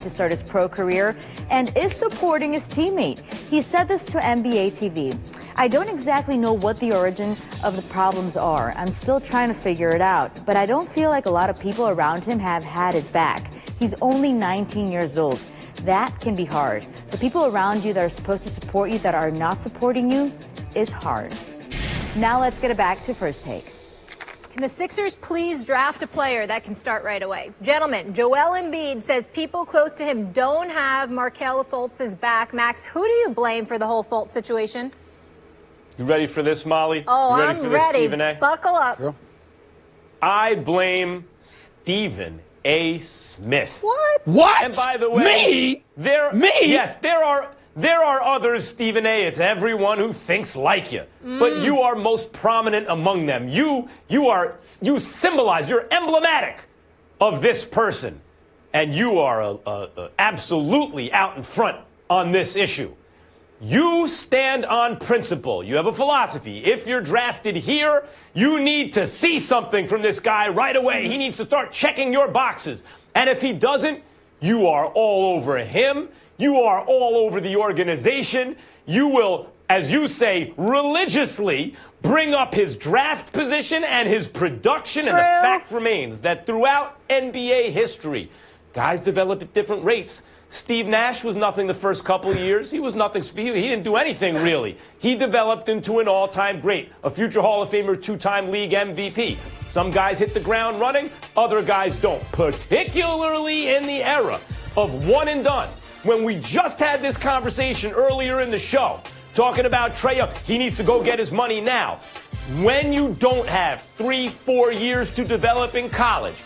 to start his pro career and is supporting his teammate. He said this to NBA TV. I don't exactly know what the origin of the problems are. I'm still trying to figure it out, but I don't feel like a lot of people around him have had his back. He's only 19 years old. That can be hard. The people around you that are supposed to support you that are not supporting you is hard. Now let's get it back to First Take. Can the Sixers please draft a player that can start right away? Gentlemen, Joel Embiid says people close to him don't have Markelle Fultz's back. Max, who do you blame for the whole Fultz situation? You ready for this, Molly? Oh, you ready I'm for ready. This, Stephen A? Buckle up. Sure. I blame Stephen A. Smith. What? What? And by the way, me? Yes, there are others, Stephen A. It's everyone who thinks like you. But you are most prominent among them. You symbolize, you're emblematic of this person. And you are absolutely out in front on this issue. You stand on principle. You have a philosophy. If you're drafted here, you need to see something from this guy right away. He needs to start checking your boxes. And if he doesn't, you are all over him. You are all over the organization. You will, as you say, religiously bring up his draft position and his production. True. And the fact remains that throughout NBA history, guys develop at different rates. Steve Nash was nothing the first couple of years. He was nothing. He didn't do anything, really. He developed into an all-time great, a future Hall of Famer, two-time league MVP. Some guys hit the ground running, other guys don't, particularly in the era of one-and-dones. When we just had this conversation earlier in the show, talking about Trae Young, he needs to go get his money now. When you don't have 3-4 years to develop in college,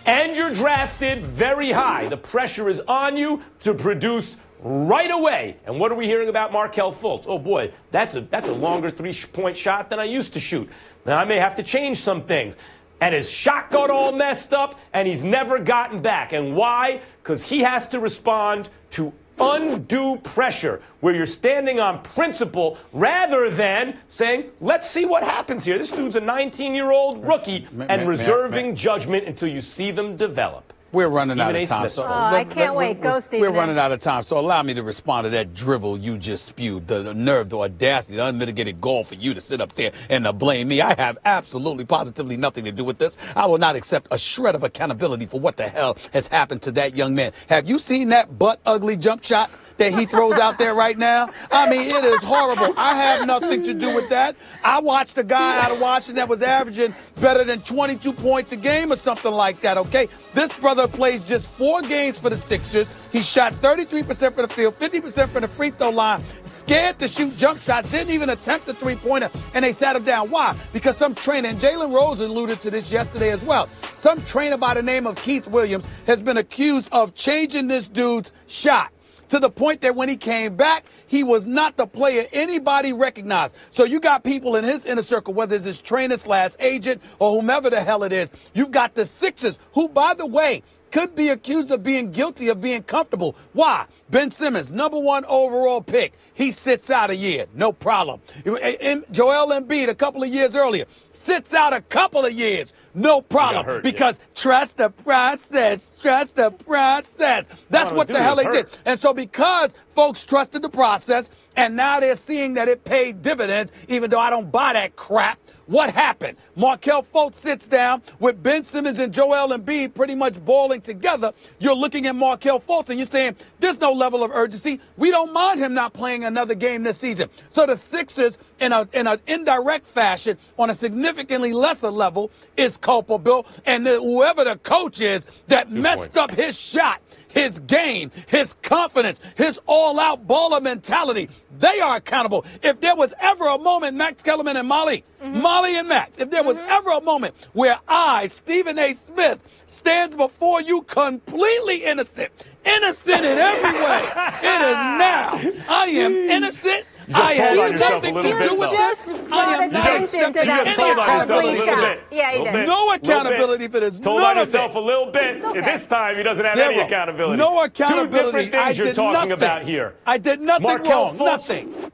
and you're drafted very high, the pressure is on you to produce right away. And what are we hearing about Markelle Fultz? Oh boy, that's a longer three-point shot than I used to shoot. Now I may have to change some things. And his shot got all messed up, and he's never gotten back. And why? Because he has to respond to undue pressure, where you're standing on principle rather than saying, let's see what happens here. This dude's a 19-year-old rookie and reserving judgment until you see them develop. We're running out of time. So I can't wait. Go, Stephen. We're running out of time. So allow me to respond to that drivel you just spewed. The nerve, the audacity, the unmitigated gall for you to sit up there and to blame me. I have absolutely, positively nothing to do with this. I will not accept a shred of accountability for what the hell has happened to that young man. Have you seen that butt-ugly jump shot that he throws out there right now? I mean, it is horrible. I have nothing to do with that. I watched a guy out of Washington that was averaging better than 22 points a game or something like that, okay? This brother plays just 4 games for the Sixers. He shot 33% from the field, 50% from the free throw line, scared to shoot jump shots, didn't even attempt a three-pointer, and they sat him down. Why? Because some trainer, and Jalen Rose alluded to this yesterday as well, some trainer by the name of Keith Williams has been accused of changing this dude's shot, to the point that when he came back, he was not the player anybody recognized. So you got people in his inner circle, whether it's his trainer / agent or whomever the hell it is. You've got the Sixers, who, by the way, could be accused of being guilty of being comfortable. Why? Ben Simmons, #1 overall pick. He sits out a year. No problem. Joel Embiid, a couple of years earlier, sits out a couple of years. No problem. Hurt, because trust the process. Trust the process. That's what the hell they did. And so because folks trusted the process, and now they're seeing that it paid dividends, even though I don't buy that crap, what happened? Markelle Fultz sits down with Ben Simmons and Joel Embiid pretty much balling together. You're looking at Markelle Fultz and you're saying, there's no level of urgency. We don't mind him not playing another game this season. So the Sixers, in an indirect fashion, on a significantly lesser level, is culpable. And whoever the coach is that messed up his shot, his game, his confidence, his all-out baller mentality, they are accountable. If there was ever a moment, Max Kellerman and Molly and Max, if there was ever a moment where I, Stephen A. Smith, stands before you completely innocent in every way, it is now. I am innocent. I have nothing to do with this. I am not accepting any accountability. Yeah, he did. No accountability for this. Told on yourself a little bit. Okay. This time he doesn't have any accountability. No accountability. Two different things you're talking about here. I did nothing wrong. Nothing.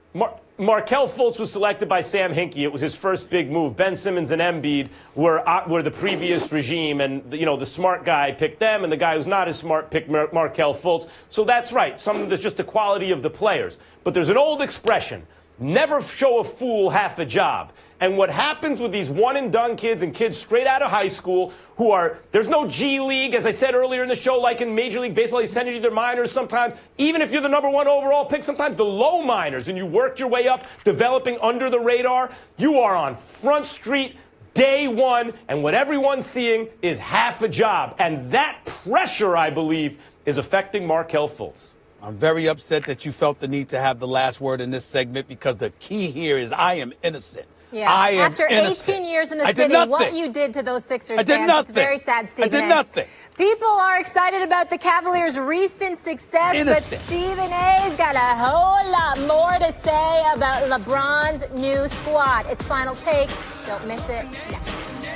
Markelle Fultz was selected by Sam Hinkie. It was his first big move. Ben Simmons and Embiid were the previous regime, and the smart guy picked them, and the guy who's not as smart picked Markelle Fultz. So that's right. That's just the quality of the players. But there's an old expression: never show a fool half a job. And what happens with these one-and-done kids and kids straight out of high school there's no G League, as I said earlier in the show, like in Major League Baseball, you send it to their minors sometimes. Even if you're the #1 overall pick, sometimes the low minors, and you work your way up, developing under the radar, you are on Front Street day one, and what everyone's seeing is half a job. And that pressure, I believe, is affecting Markelle Fultz. I'm very upset that you felt the need to have the last word in this segment, because the key here is I am innocent. Yeah. I am After innocent. 18 years in the city, what you did to those Sixers fans, it's very sad, Stephen. I did nothing. People are excited about the Cavaliers' recent success, but Stephen A's got a whole lot more to say about LeBron's new squad. It's Final Take. Don't miss it next.